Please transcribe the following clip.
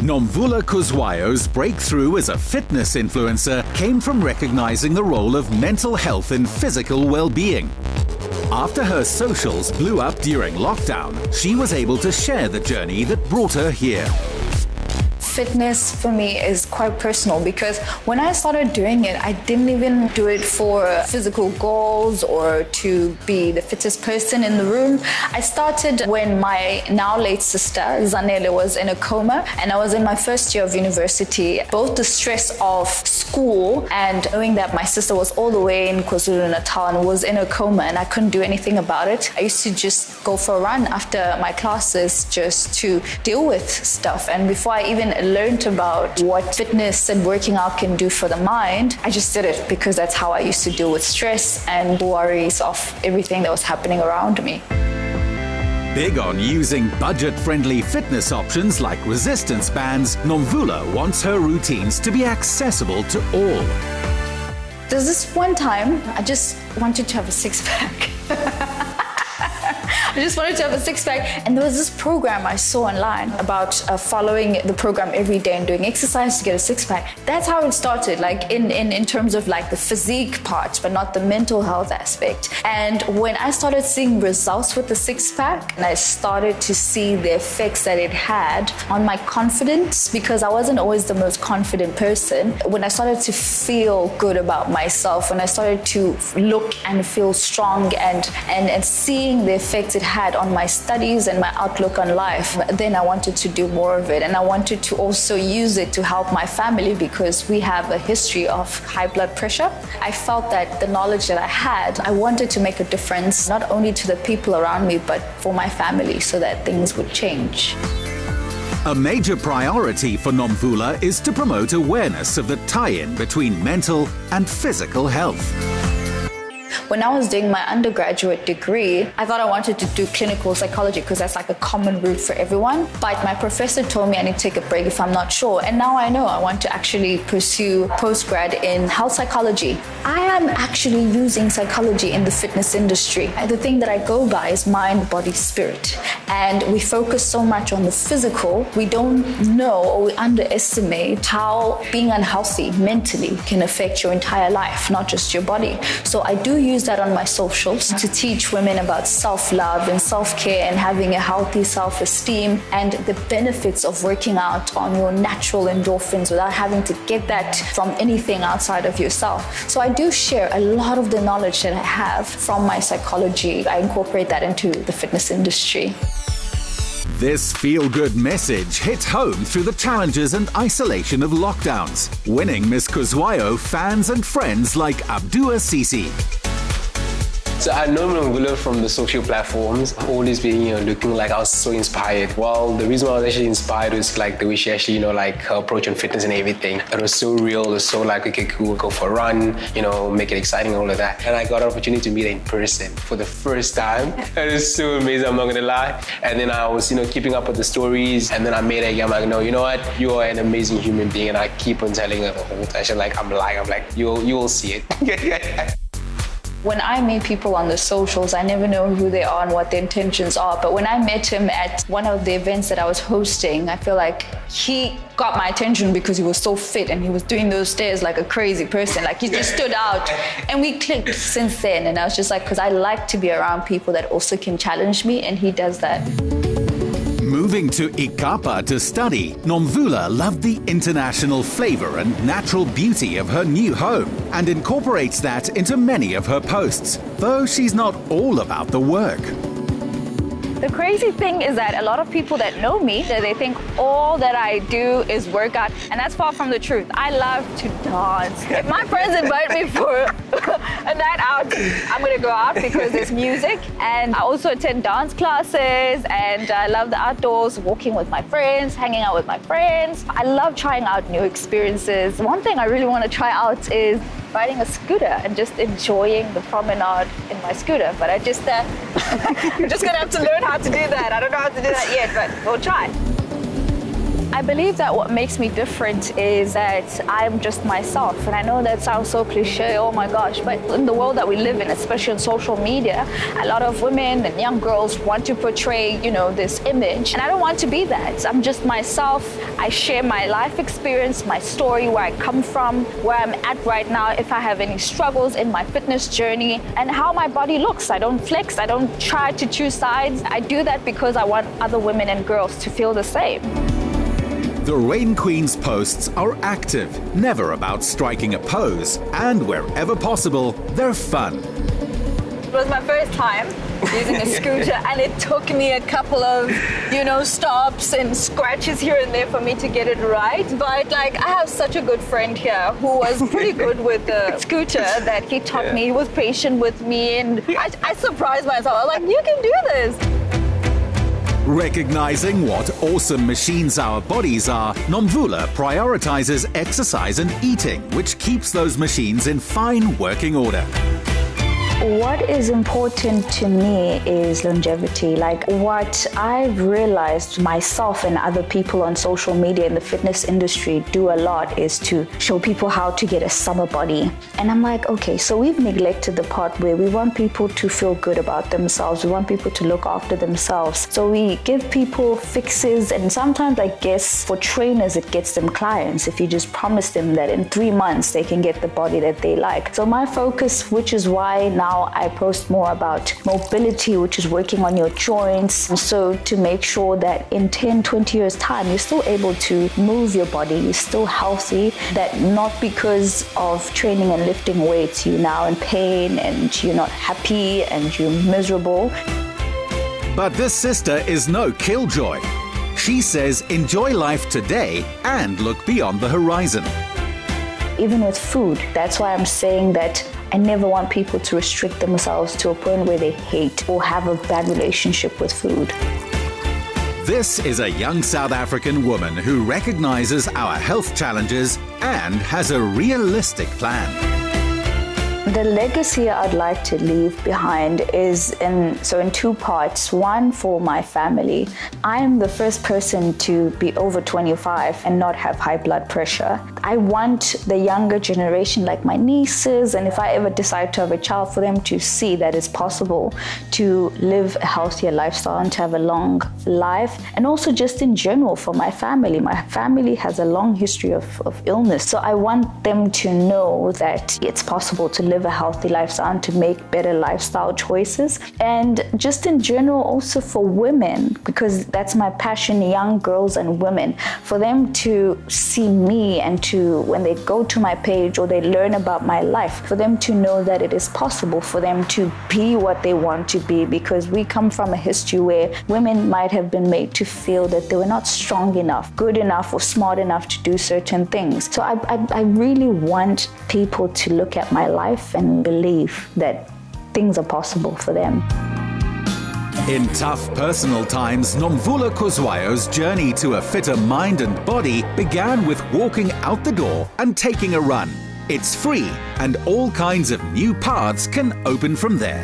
Nomvula Khuzwayo's breakthrough as a fitness influencer came from recognizing the role of mental health in physical well-being. After her socials blew up during lockdown, she was able to share the journey that brought her here. Fitness for me is quite personal because when I started doing it, I didn't even do it for physical goals or to be the fittest person in the room. I started when my now late sister, Zanele, was in a coma and I was in my first year of university. Both the stress of school and knowing that my sister was all the way in KwaZulu-Natal and was in a coma and I couldn't do anything about it. I used to just go for a run after my classes just to deal with stuff. And before I even learned about what fitness and working out can do for the mind, I just did it because that's how I used to deal with stress and worries of everything that was happening around me. Big on using budget-friendly fitness options like resistance bands, Nomvula wants her routines to be accessible to all. There's this one time I just wanted to have a six-pack. I just wanted to have a six-pack, and there was this program I saw online about following the program every day and doing exercise to get a six-pack. That's how it started, like in terms of like the physique part, but not the mental health aspect. And when I started seeing results with the six-pack, and I started to see the effects that it had on my confidence, because I wasn't always the most confident person. When I started to feel good about myself, when I started to look and feel strong and seeing the effects it had on my studies and my outlook on life, then I wanted to do more of it, and I wanted to also use it to help my family because we have a history of high blood pressure. I felt that the knowledge that I had, I wanted to make a difference not only to the people around me but for my family so that things would change. A major priority for Nomvula is to promote awareness of the tie-in between mental and physical health. When I was doing my undergraduate degree, I thought I wanted to do clinical psychology because that's like a common route for everyone. But my professor told me I need to take a break if I'm not sure. And now I know I want to actually pursue postgrad in health psychology. I am actually using psychology in the fitness industry. The thing that I go by is mind, body, spirit. And we focus so much on the physical, we don't know or we underestimate how being unhealthy mentally can affect your entire life, not just your body. So I do use that on my socials to teach women about self-love and self-care and having a healthy self-esteem and the benefits of working out on your natural endorphins without having to get that from anything outside of yourself. So I do share a lot of the knowledge that I have from my psychology. I incorporate that into the fitness industry. This feel-good message hit home through the challenges and isolation of lockdowns, winning Miss Khuzwayo fans and friends like Abdua Sisi. So I know Nomvula from the social platforms, always being, looking like I was so inspired. Well, the reason why I was actually inspired was like the way she actually, like her approach on fitness and everything. It was so real, it was so like, okay, cool, go for a run, make it exciting, all of that. And I got an opportunity to meet her in person for the first time. It was so amazing, I'm not gonna lie. And then I was, keeping up with the stories, and then I made her again. I'm like, no, you know what? You are an amazing human being, and I keep on telling her the whole time. She's like, I'm like, you will see it. When I meet people on the socials, I never know who they are and what their intentions are. But when I met him at one of the events that I was hosting, I feel like he got my attention because he was so fit and he was doing those stairs like a crazy person. Like he just stood out and we clicked since then. And I was just like, because I like to be around people that also can challenge me, and he does that. Moving to Ikapa to study, Nomvula loved the international flavor and natural beauty of her new home and incorporates that into many of her posts, though she's not all about the work. The crazy thing is that a lot of people that know me, they think all that I do is work out, and that's far from the truth. I love to dance. If my friends invite me for a night out, I'm gonna go out because there's music, and I also attend dance classes, and I love the outdoors, walking with my friends, hanging out with my friends. I love trying out new experiences. One thing I really want to try out is riding a scooter and just enjoying the promenade in my scooter, but I'm just gonna have to learn how to do that. I don't know how to do that yet, but we'll try. I believe that what makes me different is that I'm just myself. And I know that sounds so cliche, oh my gosh, but in the world that we live in, especially on social media, a lot of women and young girls want to portray, this image. And I don't want to be that. I'm just myself. I share my life experience, my story, where I come from, where I'm at right now, if I have any struggles in my fitness journey, and how my body looks. I don't flex. I don't try to choose sides. I do that because I want other women and girls to feel the same. The Rain Queen's posts are active, never about striking a pose, and wherever possible, they're fun. It was my first time using a scooter, and it took me a couple of, stops and scratches here and there for me to get it right. But I have such a good friend here who was pretty good with the scooter that he taught me. He was patient with me, and I surprised myself. I was like, you can do this. Recognizing what awesome machines our bodies are, Nomvula prioritizes exercise and eating, which keeps those machines in fine working order. What is important to me is longevity. What I've realized myself and other people on social media in the fitness industry do a lot is to show people how to get a summer body. And I'm like, okay, so we've neglected the part where we want people to feel good about themselves. We want people to look after themselves. So we give people fixes, and sometimes I guess for trainers, it gets them clients if you just promise them that in 3 months they can get the body that they like. So my focus, which is why now I post more about mobility, which is working on your joints. And so to make sure that in 10, 20 years time, you're still able to move your body, you're still healthy, that not because of training and lifting weights, you're now in pain and you're not happy and you're miserable. But this sister is no killjoy. She says enjoy life today and look beyond the horizon. Even with food, that's why I'm saying that I never want people to restrict themselves to a point where they hate or have a bad relationship with food. This is a young South African woman who recognizes our health challenges and has a realistic plan. The legacy I'd like to leave behind is in 2 parts. One, for my family. I'm the first person to be over 25 and not have high blood pressure. I want the younger generation, like my nieces, and if I ever decide to have a child, for them to see that it's possible to live a healthier lifestyle and to have a long life. And also just in general for my family. My family has a long history of illness. So I want them to know that it's possible to live a healthy lifestyle and to make better lifestyle choices. And just in general also for women, because that's my passion, young girls and women, for them to see me and to, when they go to my page or they learn about my life, for them to know that it is possible for them to be what they want to be, because we come from a history where women might have been made to feel that they were not strong enough, good enough, or smart enough to do certain things. So I really want people to look at my life and believe that things are possible for them. In tough personal times, Nomvula Khuzwayo's journey to a fitter mind and body began with walking out the door and taking a run. It's free, and all kinds of new paths can open from there.